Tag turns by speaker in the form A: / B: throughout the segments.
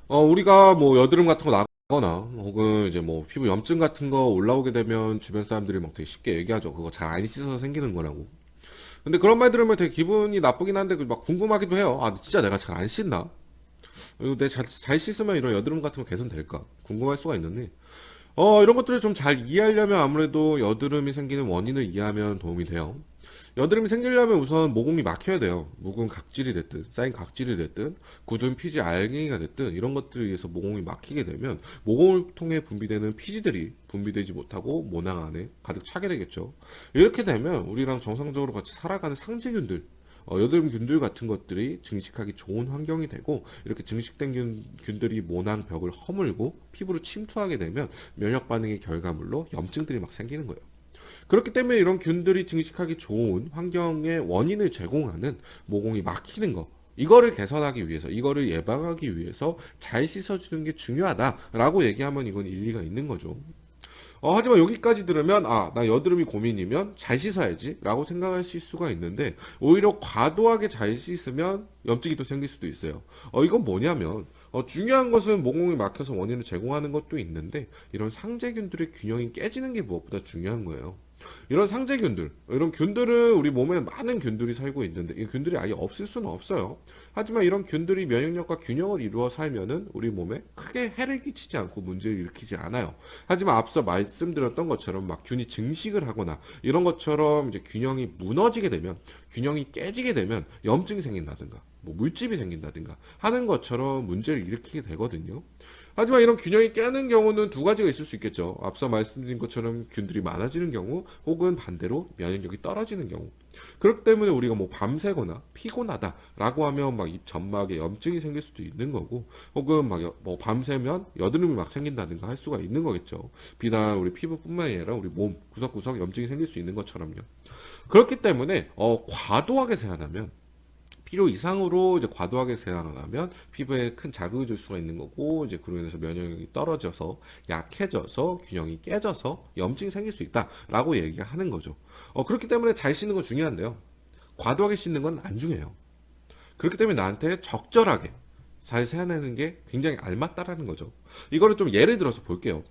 A: 우리가 뭐 여드름 같은 거 나거나 혹은 이제 뭐 피부 염증 같은 거 올라오게 되면 주변 사람들이 막 되게 쉽게 얘기하죠. 그거 잘 안 씻어서 생기는 거라고. 근데 그런 말 들으면 되게 기분이 나쁘긴 한데 막 궁금하기도 해요. 아, 진짜 내가 잘 안 씻나? 그리고 내가 잘 씻으면 이런 여드름 같은 거 개선될까? 궁금할 수가 있는데 이런 것들을 좀 잘 이해하려면 아무래도 여드름이 생기는 원인을 이해하면 도움이 돼요. 여드름이 생기려면 우선 모공이 막혀야 돼요. 묵은 각질이 됐든, 쌓인 각질이 됐든, 굳은 피지 알갱이가 됐든, 이런 것들에 의해서 모공이 막히게 되면, 모공을 통해 분비되는 피지들이 분비되지 못하고 모낭 안에 가득 차게 되겠죠. 이렇게 되면, 우리랑 정상적으로 같이 살아가는 상세균들, 여드름균들 같은 것들이 증식하기 좋은 환경이 되고 이렇게 증식된 균들이 모낭 벽을 허물고 피부로 침투하게 되면 면역 반응의 결과물로 염증들이 막 생기는 거예요. 그렇기 때문에 이런 균들이 증식하기 좋은 환경의 원인을 제공하는 모공이 막히는 거. 이거를 개선하기 위해서, 이거를 예방하기 위해서 잘 씻어주는 게 중요하다라고 얘기하면 이건 일리가 있는 거죠. 하지만 여기까지 들으면, 아, 나 여드름이 고민이면 잘 씻어야지 라고 생각하실 수가 있는데, 오히려 과도하게 잘 씻으면 염증이 또 생길 수도 있어요. 이건 뭐냐면, 중요한 것은 모공이 막혀서 원인을 제공하는 것도 있는데, 이런 상재균들의 균형이 깨지는 게 무엇보다 중요한 거예요. 이런 상재균들, 이런 균들은 우리 몸에 많은 균들이 살고 있는데 이 균들이 아예 없을 수는 없어요. 하지만 이런 균들이 면역력과 균형을 이루어 살면은 우리 몸에 크게 해를 끼치지 않고 문제를 일으키지 않아요. 하지만 앞서 말씀드렸던 것처럼 막 균이 증식을 하거나 이런 것처럼 이제 균형이 무너지게 되면 균형이 깨지게 되면 염증이 생긴다든가 뭐 물집이 생긴다든가 하는 것처럼 문제를 일으키게 되거든요. 하지만 이런 균형이 깨는 경우는 두 가지가 있을 수 있겠죠. 앞서 말씀드린 것처럼 균들이 많아지는 경우, 혹은 반대로 면역력이 떨어지는 경우. 그렇기 때문에 우리가 뭐 밤새거나 피곤하다라고 하면 막 입 점막에 염증이 생길 수도 있는 거고, 혹은 막 뭐 밤새면 여드름이 막 생긴다든가 할 수가 있는 거겠죠. 비단 우리 피부뿐만 아니라 우리 몸 구석구석 염증이 생길 수 있는 것처럼요. 그렇기 때문에 과도하게 세안하면 필요 이상으로 이제 과도하게 세안을 하면 피부에 큰 자극을 줄 수가 있는 거고 이제 그로 인해서 면역력이 떨어져서 약해져서 균형이 깨져서 염증이 생길 수 있다라고 얘기하는 거죠. 그렇기 때문에 잘 씻는 건 중요한데요. 과도하게 씻는 건 안 중요해요. 그렇기 때문에 나한테 적절하게 잘 세안하는 게 굉장히 알맞다라는 거죠. 이거를 좀 예를 들어서 볼게요.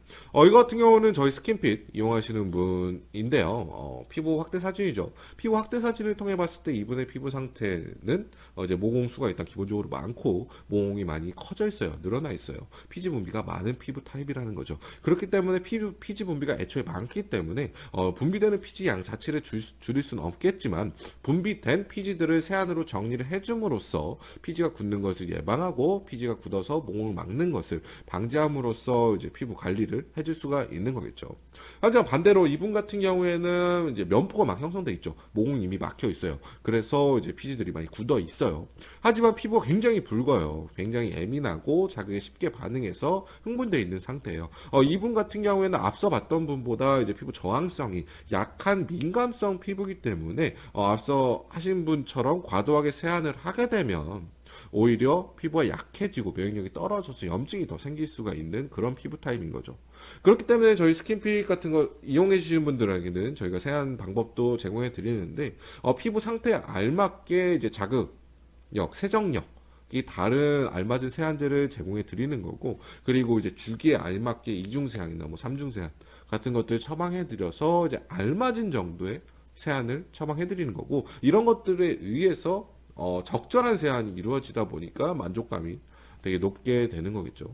A: 이거 같은 경우는 저희 스킨핏 이용하시는 분인데요. 피부 확대 사진이죠. 피부 확대 사진을 통해 봤을 때 이분의 피부 상태는 이제 모공수가 일단 기본적으로 많고 모공이 많이 커져 있어요. 늘어나 있어요. 피지 분비가 많은 피부 타입이라는 거죠. 그렇기 때문에 피지 분비가 애초에 많기 때문에 분비되는 피지 양 자체를 줄일 수는 없겠지만 분비된 피지들을 세안으로 정리를 해줌으로써 피지가 굳는 것을 예방하고 피지가 굳어서 모공을 막는 것을 방지함으로써 이제 피부 관리를 해줄 수가 있는 거겠죠. 하지만 반대로 이분 같은 경우에는 이제 면포가 막 형성돼 있죠. 모공이 이미 막혀 있어요. 그래서 이제 피지들이 많이 굳어 있어요. 하지만 피부가 굉장히 붉어요. 굉장히 예민하고 자극에 쉽게 반응해서 흥분되어 있는 상태예요. 이분 같은 경우에는 앞서 봤던 분보다 이제 피부 저항성이 약한 민감성 피부이기 때문에 앞서 하신 분처럼 과도하게 세안을 하게 되면 오히려 피부가 약해지고 면역력이 떨어져서 염증이 더 생길 수가 있는 그런 피부 타입인 거죠. 그렇기 때문에 저희 스킨핏 같은 거 이용해 주시는 분들에게는 저희가 세안 방법도 제공해 드리는데 피부 상태에 알맞게 이제 자극력, 세정력 이 다른 알맞은 세안제를 제공해 드리는 거고 그리고 이제 주기에 알맞게 이중 세안이나 뭐 삼중 세안 같은 것들을 처방해 드려서 이제 알맞은 정도의 세안을 처방해 드리는 거고 이런 것들에 의해서 적절한 세안이 이루어지다 보니까 만족감이 되게 높게 되는 거겠죠.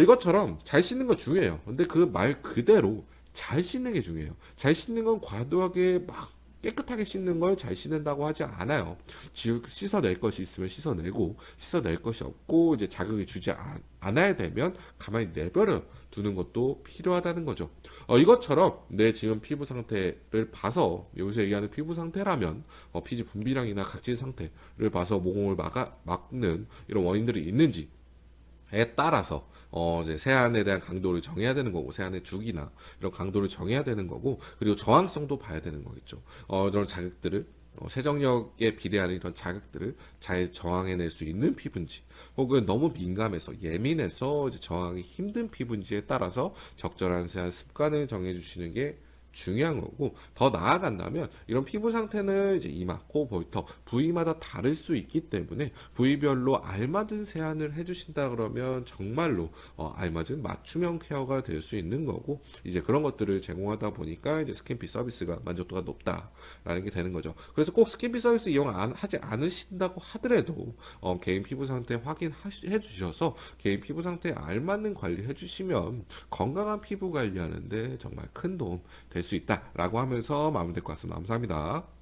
A: 이것처럼 잘 씻는 거 중요해요. 근데 그 말 그대로 잘 씻는 게 중요해요. 잘 씻는 건 과도하게 막 깨끗하게 씻는 걸 잘 씻는다고 하지 않아요. 씻어낼 것이 있으면 씻어내고, 씻어낼 것이 없고, 이제 자극을 주지 않아야 되면 가만히 내버려 두는 것도 필요하다는 거죠. 이것처럼 내 지금 피부 상태를 봐서, 여기서 얘기하는 피부 상태라면, 피지 분비량이나 각질 상태를 봐서 모공을 막는 이런 원인들이 있는지, 에 따라서 이제 세안에 대한 강도를 정해야 되는 거고 세안의 주기나 이런 강도를 정해야 되는 거고 그리고 저항성도 봐야 되는 거겠죠. 이런 자극들을 세정력에 비례하는 이런 자극들을 잘 저항해낼 수 있는 피부인지 혹은 너무 민감해서 예민해서 이제 저항하기 힘든 피부인지에 따라서 적절한 세안 습관을 정해주시는 게 중요한 거고, 더 나아간다면 이런 피부 상태는 이제 이마, 코, 볼터 부위마다 다를 수 있기 때문에 부위별로 알맞은 세안을 해주신다 그러면 정말로 알맞은 맞춤형 케어가 될 수 있는 거고, 이제 그런 것들을 제공하다 보니까 이제 스킨피 서비스가 만족도가 높다라는 게 되는 거죠. 그래서 꼭 스킨피 서비스 하지 않으신다고 하더라도 개인 피부 상태 확인해 주셔서 개인 피부 상태에 알맞는 관리 해주시면 건강한 피부 관리하는데 정말 큰 도움 될 수 있다라고 하면서 마무리될 것 같습니다. 감사합니다.